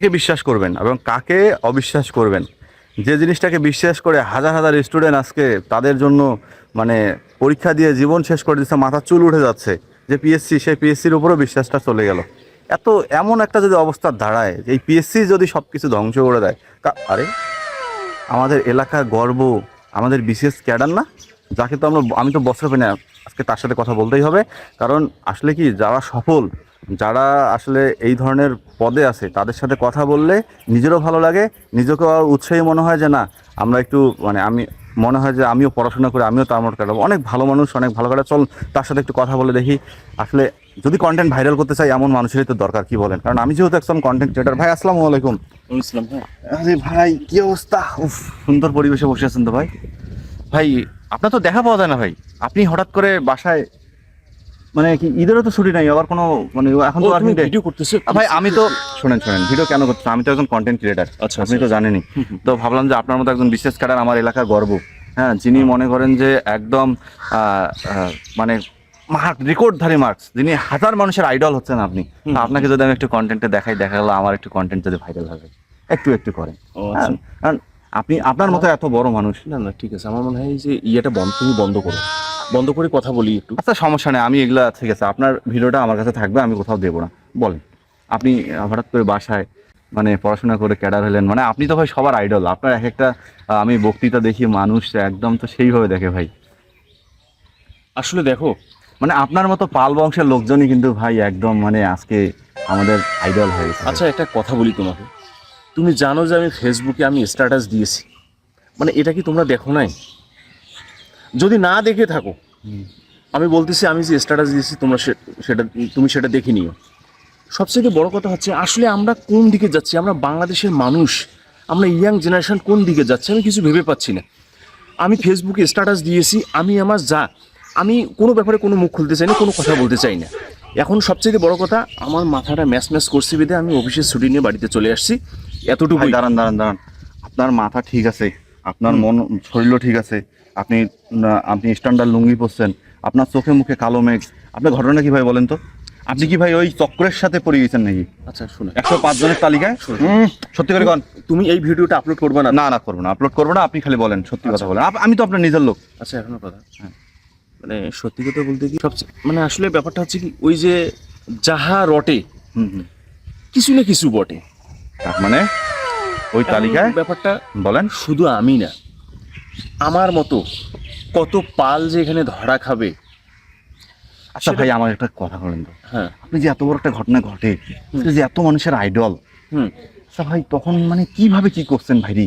কাকে বিশ্বাস করবেন এবং কাকে অবিশ্বাস করবেন। যে জিনিসটাকে বিশ্বাস করে হাজার হাজার স্টুডেন্ট আজকে তাদের জন্য মানে পরীক্ষা দিয়ে জীবন শেষ করে দিচ্ছে, মাথার চুল উঠে যাচ্ছে, যে পিএসসি, সেই পিএসসির উপরও বিশ্বাসটা চলে গেল। এমন একটা যদি অবস্থা দাঁড়ায় যে এই পিএসসি যদি সব কিছু ধ্বংস করে দেয়, আরে আমাদের এলাকার গর্ব আমাদের বিশেষ ক্যাডার না, যাকে তো আমি তো বছর পাই না, আজকে তার সাথে কথা বলতেই হবে। কারণ আসলে কি, যারা সফল, যারা আসলে এই ধরনের পদে আছে, তাদের সাথে কথা বললে নিজেরও ভালো লাগে, নিজেকেও উৎসাহী মনে হয় যে না, আমরা একটু মানে আমি মনে হয় যে আমিও পড়াশোনা করে আমিও তার মতো কাটাবো। অনেক ভালো মানুষ, অনেক ভালো কাটা, চল তার সাথে একটু কথা বলে দেখি। আসলে যদি কন্টেন্ট ভাইরাল করতে চাই, এমন মানুষেরই তো দরকার, কি বলেন? কারণ আমি যেহেতু একজন কন্টেন্ট ক্রিয়েটার। ভাই আসসালামু আলাইকুম। আরে ভাই কি অবস্থা? উফ, সুন্দর পরিবেশে বসে আছেন তো ভাই। ভাই আপনার তো দেখা পাওয়া যায় না ভাই, আপনি হঠাৎ করে বাসায়, মানে কি ঈদেরও তো ছুটি নাই, আবার কোনো মানে এখন তো আপনি ভিডিও করতেছে ভাই। আমি তো শুনেন ভিডিও কেন করছি, আমি তো একজন কন্টেন্ট ক্রিয়েটার, আচ্ছা আপনি তো জানেনই। তো ভাবলাম যে আপনার মতো একজন বিশেষ ক্যাডার আমার এলাকার গর্ব, হ্যাঁ, যিনি মনে করেন যে একদম মানে রেকর্ডধারী মার্কস, যিনি হাজার মানুষের আইডল হচ্ছেন আপনি। আপনাকে যদি আমি একটু কন্টেন্টে দেখা গেলো আমার একটু কন্টেন্ট যদি ভাইরাল হবে, একটু করেন। কারণ আপনি আপনার মতো এত বড় মানুষ। না ঠিক আছে, আমার মনে হয় যে ইয়েটা তুমি বন্ধ করে কথা বলি একটু। আচ্ছা সমস্যা নেই, আমি এগুলা ঠিক আছে, আপনার ভিডিওটা আমার কাছে থাকবে, আমি কোথাও দেবো না। বলেন, আপনি হঠাৎ করে বাসায় মানে পড়াশোনা করে ক্যাডার হলেন, মানে আপনি তো ভাই সবার আইডল। আপনার এক একটা আমি বক্তৃতা দেখি, মানুষ একদম তো সেইভাবে দেখে ভাই। আসলে দেখো, মানে আপনার মতো পাল বংশের লোকজনই কিন্তু ভাই একদম মানে আজকে আমাদের আইডল হয়ে গেছে। আচ্ছা একটা কথা বলি তোমাকে, তুমি জানো যে আমি ফেসবুকে আমি স্ট্যাটাস দিয়েছি, মানে এটা কি তোমরা দেখো নাই? যদি না দেখে থাকো, আমি বলতেছি আমি যে স্ট্যাটাস দিয়েছি তোমরা তুমি সেটা দেখে নিও। সবচেয়ে বড় কথা হচ্ছে আসলে আমরা কোন দিকে যাচ্ছি, আমরা বাংলাদেশের মানুষ, আমরা ইয়াং জেনারেশন কোন দিকে যাচ্ছে আমি কিছু ভেবে পাচ্ছি না। আমি ফেসবুকে স্ট্যাটাস দিয়েছি, আমি কোনো ব্যাপারে কোনো মুখ খুলতে চাই না, কোনো কথা বলতে চাই না। এখন সবচেয়ে বড় কথা, আমার মাথাটা ম্যাচ করছে বেঁধে আমি অফিসের ছুটি নিয়ে বাড়িতে চলে আসছি, এতটুকু। দাঁড়ান, আপনার মাথা ঠিক আছে, আপনার মন শরীরও ঠিক আছে, আপনি আপনি স্ট্যান্ডার্ড লুঙ্গি পরছেন, আপনার চোখে মুখে কালো মেঘ, আপনার ঘটনা কি ভাই বলেন তো? আপনি কি ভাই ওই চক্রের সাথে পড়ে গেছেন নাকি? আচ্ছা শুনো, 105 জনের তালিকায়? সত্যি করে বলেন। তুমি এই ভিডিওটা আপলোড করবে না? না করবো না, আপলোড করবো না, আপনি খালি বলেন, সত্যি কথা বলেন। আমি তো আপনার নিজের লোক। আচ্ছা এখনো কথা, হ্যাঁ, মানে সত্যি কথা বলতে কি সবচেয়ে মানে আসলে ব্যাপারটা হচ্ছে কি, ওই যে যাহা রটে কিছু না কিছু বটে, তার মানে ওই তালিকায় ব্যাপারটা বলেন। শুধু আমি না, আমার মতো কত পাল যে এখানে ধরা খাবে। আচ্ছা ভাই আমার একটা কথা বলেন তো, হ্যাঁ, আপনি যে এত বড় একটা ঘটনা ঘটে, যে এত মানুষের আইডল, আচ্ছা ভাই তখন মানে কিভাবে কি করছেন ভাইরি?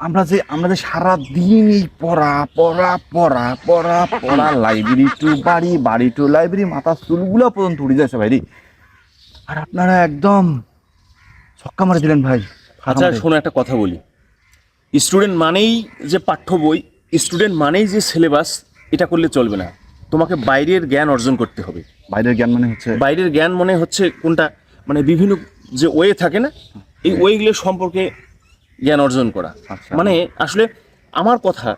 আমরা যে সারা দিন এই পড়া লাইব্রেরি টু বাড়ি, বাড়ি টু লাইব্রেরি, মাথা চুলগুলো পর্যন্ত উড়ে যাচ্ছে ভাইরি, আর আপনারা একদম ছক্কা মারে দিলেন ভাই। আচ্ছা শোনো একটা কথা বলি, স্টুডেন্ট মানেই যে পাঠ্য বই, স্টুডেন্ট মানেই যে সিলেবাস, এটা করলে চলবে না। তোমাকে বাইরের জ্ঞান অর্জন করতে হবে। বাইরের জ্ঞান মানে হচ্ছে কোনটা, মানে বিভিন্ন যে ওয়ে থাকে না, এই ওয়েগুলো সম্পর্কে জ্ঞান অর্জন করা। মানে আসলে আমার কথা,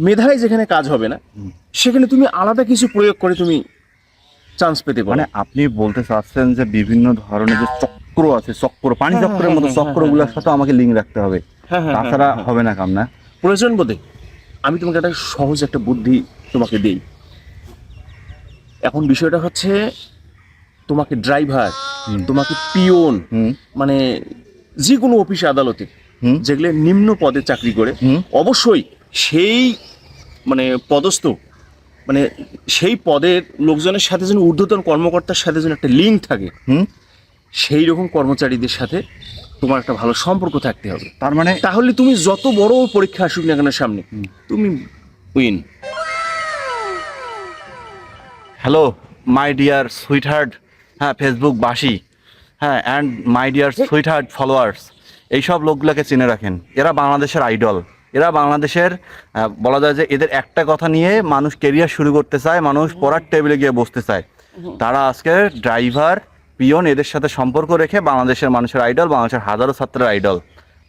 মেধায় যেখানে কাজ হবে না, সেখানে তুমি আলাদা কিছু প্রয়োগ করে তুমি চান্স পেতে পারো। মানে আপনি বলতে চাচ্ছেন যে বিভিন্ন ধরনের যে চক্র আছে, পানি চক্রের মতো চক্রগুলোর সাথে আমাকে লিঙ্ক রাখতে হবে, তাছাড়া হবে না কাম না। প্রয়োজন বোধে আমি তোমাকে একটা সহজ একটা বুদ্ধি তোমাকে দেই। এখন বিষয়টা হচ্ছে, তোমাকে ড্রাইভার, তোমাকে পিওন, মানে যে কোনো অফিস আদালতে যেগুলো নিম্ন পদে চাকরি করে, অবশ্যই সেই মানে পদস্থ, মানে সেই পদের লোকজনের সাথে যেন, ঊর্ধ্বতন কর্মকর্তার সাথে যেন একটা লিঙ্ক থাকে, সেই রকম কর্মচারীদের সাথে তোমার একটা ভালো সম্পর্ক থাকতে হবে। তার মানে তাহলে তুমি যত বড় পরীক্ষা আসুক না কেন সামনে, তুমি win. Hello my dear sweetheart, হ্যাঁ ফেসবুকবাসী, হ্যাঁ and my dear sweetheart followers, এইসব লোকগুলোকে চিনে রাখেন। এরা বাংলাদেশের আইডল, এরা বাংলাদেশের বলা যায় যে এদের একটা কথা নিয়ে মানুষ কেরিয়ার শুরু করতে চায়, মানুষ পড়ার টেবিলে গিয়ে বসতে চায়। তারা আজকে ড্রাইভার, পিয়ন, এদের সাথে সম্পর্ক রেখে বাংলাদেশের মানুষের আইডল, বাংলাদেশের হাজারো ছাত্রের আইডল।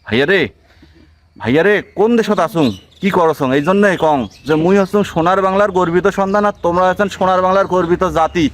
ভাইয়া রে কোন দেশত আসুন, কি করছং? এই জন্যই কং যে মুই হচ্ছুং সোনার বাংলার গর্বিত সন্তান, আর তোমরা হচ্ছেন সোনার বাংলার গর্বিত জাতি।